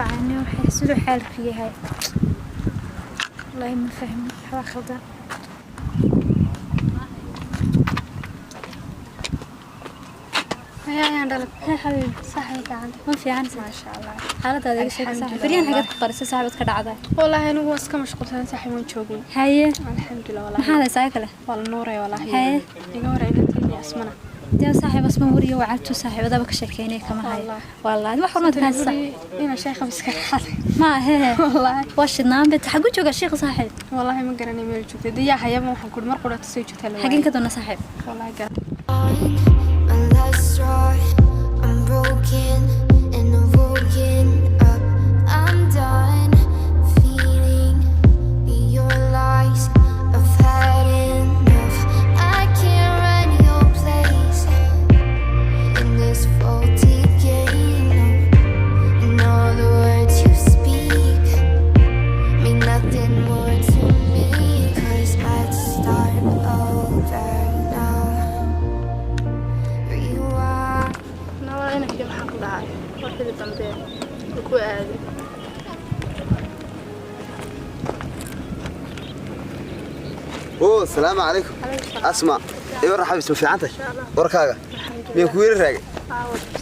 عني وحسوا حالك فيها هاي والله ما فهم واخذ يا عندك يا حبيبي صحيح عندك ما في عن ما شاء الله حالتها هذه شيء صح بريان حاجات قرصه صاحبت كدعده والله انا هو اسكا مشغولتان صاحي وين جوجين هاي الحمد لله والله هذا ساكله والله نوري والله هاي iga hore intii asmana يا صاحب اسمه وريه وعدته صاحب هذا بكشكينه كما هاي والله ما حرمت هسه ina sheekha biska xal ما هي والله واش نام بنت حقو جوجا شيخ صاحب والله ما garanay meel joogtay diya hayaba waxaan ku mar qurato soo joogtaa la حقين كدنا صاحب والله gar I'm broken and I'm woken up. I'm done feeling your lies. I've had enough. I can't run your place in this faulty game. And all the words you speak mean nothing more to me. 'Cause I'd start over now. Rewind. أنا في محل داعي وحدة تنبيه وكو عادي أوه السلام عليكم أسمع إيه مرحبا اسمه في عنتك وركاغا مين كوير راجع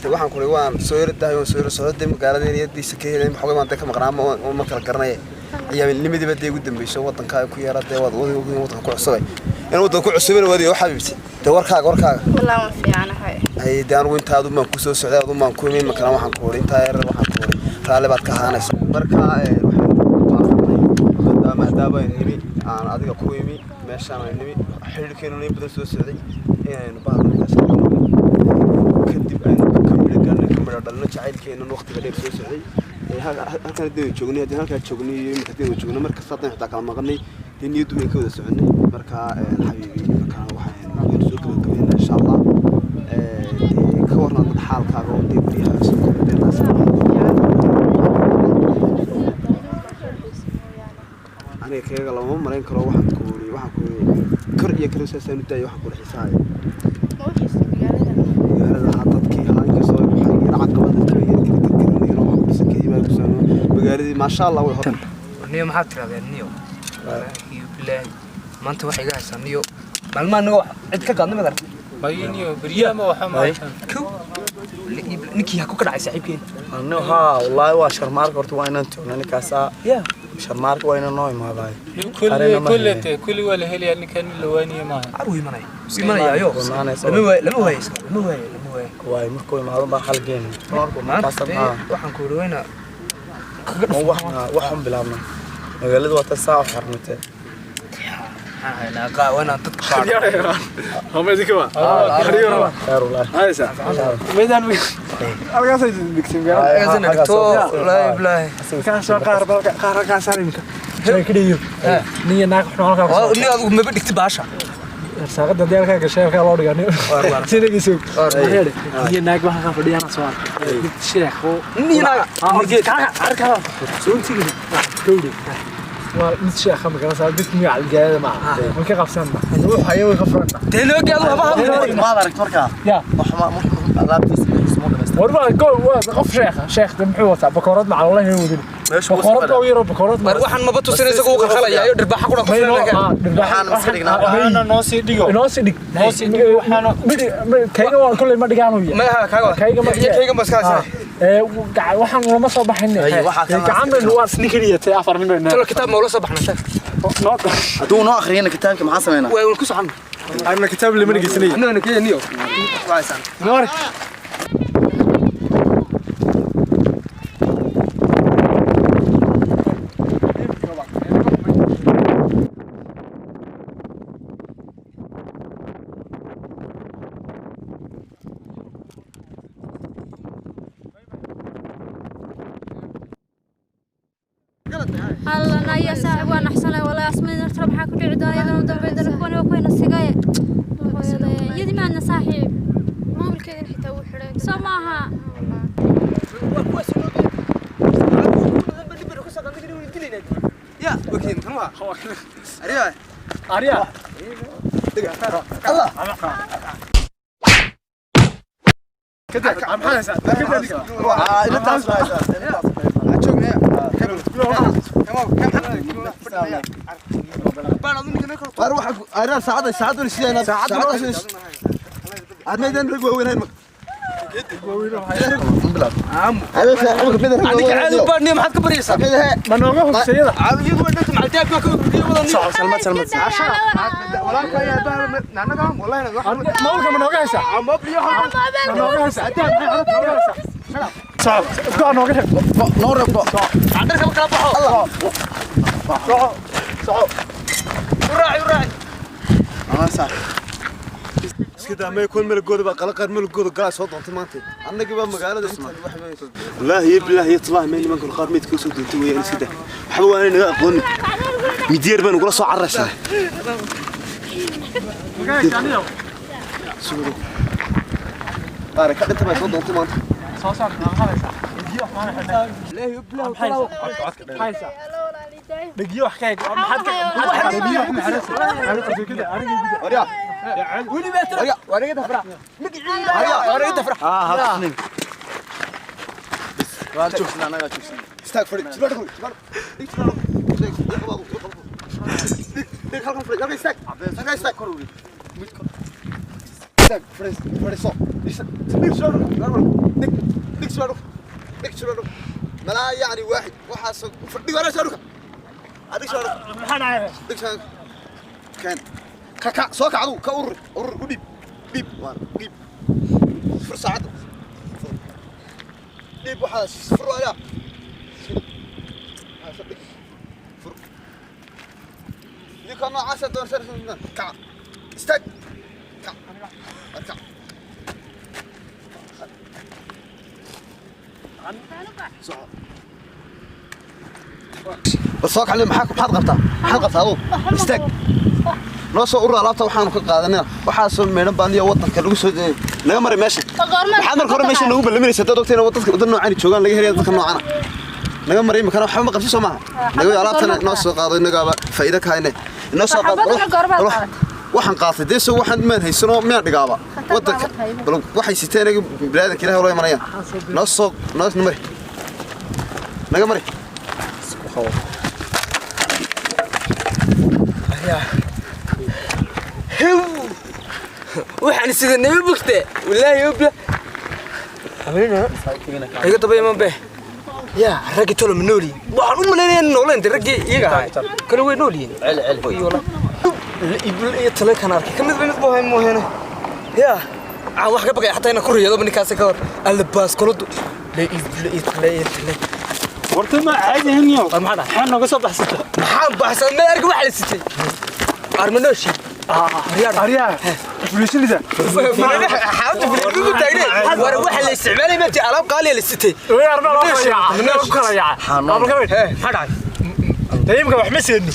waxaan ku leeyahay waan soo yardahay oo soo yar socday magaalada niyadiisa ka helay maxaa waan dadka maqnaama oo ma kala garanay ayaa nimadiba deey ugu dambeysay wadanka ku yaaraday wadanka ku cusubay in wadanka ku cusubay wadi oo xabiibti de warkaaga والله ما في أنا هاي ay daan wintaadu ma ku soo socday adu ma ku imin makana waxaan ku orin taayar waxaan ku orin raali baad ka haanayso marka waxaan maadaama inimi aan adiga ku imi meeshaan inimi xiriirkeenu in badan soo socday inaynu baadnaa kadib aynu kamira dhalno jacaylkeenu waqtiga dheer soo socday halkan dee joognay hadii halka joognay imika dee joogno marka saatan xitaa kala maqnay niyadu way ka wada soconay marka xabiibi marka waxaan soo gabagabeynaa insha Allah كورنا الحال كارو دي بريها سكون الناس أنا كيغا لما مرين كرو waxaan ku kor iyo kor saasan u taay waxaan ku xisaay ما وش استقالة magaalada dadkii halka soo waxay racad qabada dadka inoo wax ku sakeeyay ku soo magaaladii ma sha Allah way hor niyo maxaa tiraadeen niyo iyo bilaan maanta wax iga haysan niyo maalmaha niyo cid ka qaadnay madar باينيو بريامة وحماية كو نكي هكو كدعي صاحبكين أنا ها والله واشر مارك ورتو وين أنتو أنا كاسا يا شر مارك وين نوي ما باي كل ولا هلي يعني كان اللوانية معه عروي مناي يا لمو هاي واي مركوي ما هذا بحال جين waxaan ku weyna waxaan bilaabnay magaalada waa tasaaw xarmate أنا قاونا تتقاعد. هم يديك ما. خير والله. هاي سا. ميدان وين. أنا قاعد بكتب يا. إذن كتو لا بلا. كان شو قارب كان سالم. شو كده نية ناقح نوعك. نية أقول ما بدك تباشا. ساقط ديالك كشيء خيال أوري يعني. سيني كيسوق. نية ناقح ما خاف ديانا سوار. شيخ هو. نية ناقح. أركض. سون تيجي. كودي. ونتشيخ خمك أنا صار بيت ميع الجاي معه ممكن قفصنا نروح حيوي خفرنا تلو قالوا ما أدرك مركا يا لا تسمع وربا جو قف شيخ دمحوه بكورات مع الله يودي بكورات قوية بكورات waxaan ma bato sinaysa ugu qalqalaya dirbaxa ku dhaqan waxaan masrignaa أنا ناسي ديك waxaan kayga waan kulay ma dhigaan uu ma kayga maskaasa waxaan lama soo baxin gacan waa snikiriyay afar min bayna tolo kitaab ma wala soo baxnaa haduu noo akhriyana kitaabka maxaa sameynaa way ku socon أنا كتاب اللي من جسني أنا كذا نيو نور الله لا يا صاحب وانا حصل ولا اسمي نرتب معاك ودعي دايدا ودبي دركوني وكوين السقايه يدي ما أنا صاحب ما بالكذا حتى وحرق سماها يا وكيل تمام أريا الله كده عم حاسس كده واروح انا ساعات ولا شيء انا ساعات عدنا نرجع وين عم عندك عادي باني ما حد كبريسه ما نوقف سيده عادي يقول انت مع التاك سلمت عشان ولا كاي نانغام والله ما هو ما نوقفش ما بيو ما نوقفش صعب اسكو نوقف نورق عندك كلا بخو الله صعب وراعي صح كده ما يكون ملقود بقى قلقر ملقود قاس صوت انت مانتي انك بقى مقاله اسمع والله بالله يطلع من اللي منكم قارميت كسو دنت ويا سيده waxba aan naga aqoon mideer baan ugu soo carrashay suudo aare ka inta ma soo doonto maanta soo saar qaadaysa ilaahi billah haysa دقيقة وحكاية محد دقيقة وحكاية حرس كده وريا ولي بيت وريا تفرح وريا تفرح هذا بس شوف انا شوف استاك فريق شباب ملا يعني واحد وحاسب فردي ولا شارك هذيك شارك محن عارف هذيك شارك كان كاكا سوق عدو كور وديب ديب وان ديب فرصة عدو ديب وحاس فرو عليها فرو اللي كانوا 10 دور سنة كع استك كع اركع صعب الصاق عليه محاكم حد قبطه هذو استاك نو سو uraalabta waxaan ka qaadanaa waxa soo meelan baan iyo wadanka lagu soo naga maray meesha maxamed hore meesha nagu balminaysa dad ogtayna wadanka noocaan joogan laga helay dadka noocana naga maray ma kana waxba ma qabso Soomaa naga alaabtana noo soo qaado inaga faa'iido ka hayne noo soo qaado waxaan qaatay deeso waxaan ma haysano ma dhigaaba wadanka bal waxay siteen bilaadanka Ilaahay wala imanayaan noo soo mari naga mari waxaan sida nabi bugtay wallahi yobla habeena iga dabay ma beh ya ragi tolo minoli waxaan u maleeyay nooleen ragi iyaga kala way nooliin cel iyo la ibul iyo tala kan arkay kamid baan boohay moohana ya aan wax ka baqay hatta ina ku riyado ninkaas ka hor albaas koladu la ibul iyo tala ورتي ما عادي هنيو حنا نوغا سو بحسته maxaan baxsan ma arag wax la sitay armanoshi اريا فلوسيدا حاولت في الفيديو تاعي ورا واحد اللي استعمالي ما انت على قال لي ستي ويا اربع منو كلا يا قبل كده حدعي دايما wax ma seedno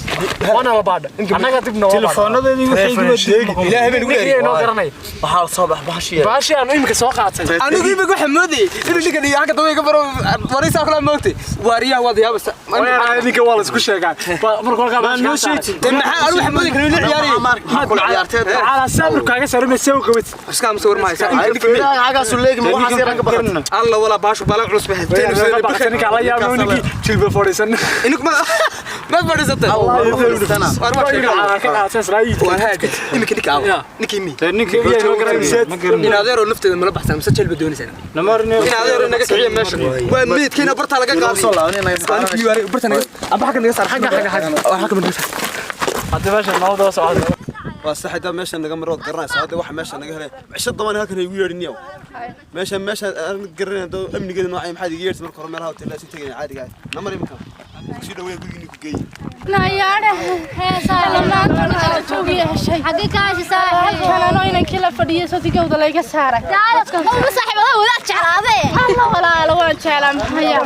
wana la baadha anaga dibna waa telefoonadii waxay ku sheegay ilaahay baan ugu yeeray noo garanay waxa soo baxbaashiya aan imika soo qaatay anigu imika waxa moodey inuu dhigan iyo halka daway ka baro wariisa kala moogtay wariya wadiya bas wana idinka wala isku sheegaan markuu ka baa noo sheegtay maxaa aan waxa moodey inuu ciyaariyo ma kula ciyaartay ala sabir kaaga sarumaysa oo qabad iska ma soo warmaysa aaga soo leegi ma waxa siran ka badan alla wala baashu bala culus baa ninka la yaabo ninki jilba forisan inuk ما فرزت الله يفرستنا وهاك إنك نكاو نكيمي نك إن هذا رو نفط من البحث عن سجل بدون سنة نمرني إن هذا رو نجس عيا ماشي وميت كنا برتا لقى قاضي برتا نجس أبى حكم نجس حكم نجس هذا باش الموضوع صعب واستحيت ماشي naga marood garanaysa hada waxa meesha naga helay cisho daban halkan ay weeriniyo meesha aan garanaydo amnigeeda noocay maxay iga yeertay marka hore meelaha hotel si tagay caadiga namar imka si dhaweey guriga ku geeyay la yaare heesa lama tuubiye shay xaqi kaashi saaxiibkana inaan kala fadhiyo soo tigawda la iga saaray dadka ma saaxiibada wadaad jeclaade alla walaalo waan jeclaan haya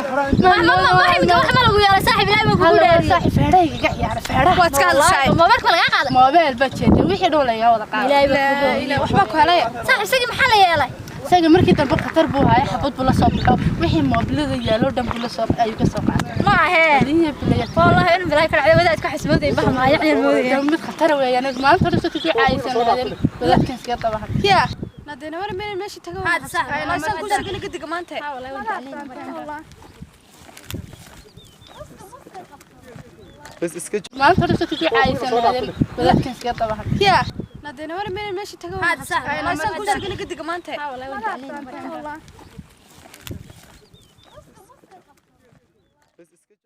mama wax ma lagu yeelay saaxiib ilaahay ma ku guuleeyay saaxiib feedayga ga ciyaar feedha waad ka hadlay ma marka laga qaado mobile budget wixii dhow la yaa wada qaado ilaahay waxba ku helay saaxiib sigi maxaa la yeelay isaga markii dambe khatar buu haay xabad buu la soo baxo wixii moobilada yaalo dhan buu la soo ayuu ka soo qaaday ma aha wallahi in bilaa ka dhacday wadaad ka xisbooday bahma yacni mooday mid khatar weeyaan maanta hore soo ku caaysan wadaadkan iska tabaha ya nadina war meel meeshii tago hada saaxiib ma soo ku soo geli gadiga maanta wallahi بس اسكت ما أنت رأيت كيف عايزة هذا بدك كنسي طبعا يا نادينا ورا مين ماشي تقول هذا صح أنا ما يصير كل شيء قد كمان والله